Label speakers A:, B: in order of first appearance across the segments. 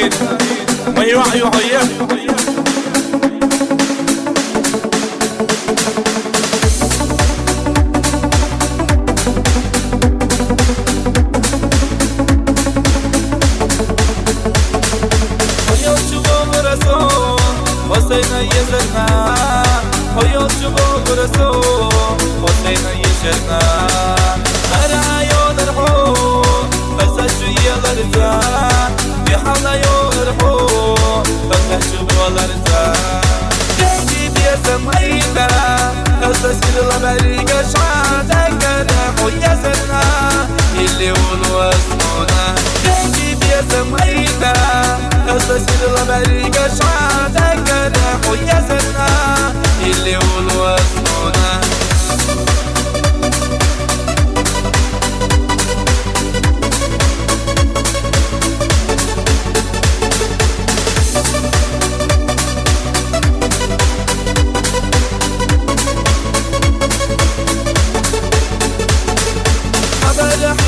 A: امين ما يوعي وحيه حسين يزرنا ويوسف ورسول حسين يشرنا أرى يرحو فسجي الرزا بحال يرحو فسجي الرزا جيب يا سمينا تسجل البريق شعاتك رحو يزرنا اللي ولو اسمنا جيب يا سمينا تسجل البريق شعاتك رحو يزرنا اللي ولو اسمنا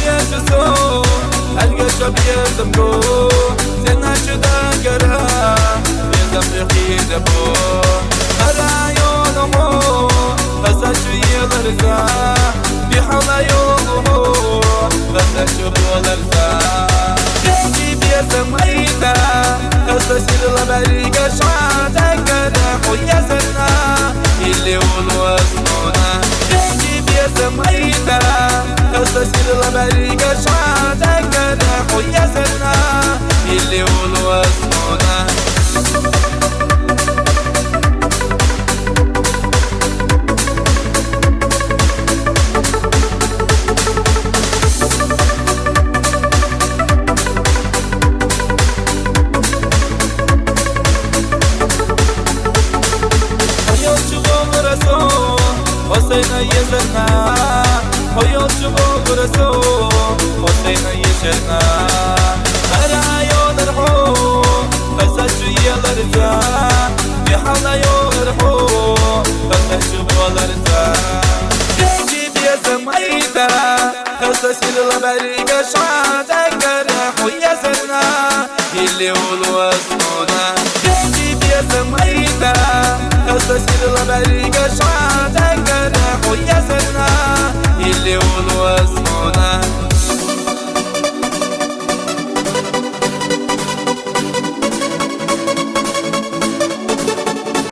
A: يا جسو القشب يزمكو زينا جدا قرا يزم يخيدبو أرى يولمو فسجي الرزا بحلا يولمو فسجي الرزا جيب يا سمينا فسجي البريق شعاتك رحو يزرنا اللي ولو اسمنا جيب يا سمينا تسجل البريق شعاتك رحو يزرنا اللي ولو اسمنا حسين يزرنا ويوسف ورسول حسين يشرنا أرى يرحو فسجي الرزا بحال يرحو فسجي الرزا جيب يا سمينا تسجل البريق شعاتك رحو يزرنا اللي ولو اسمنا جيب يا سمينا تسجل البريق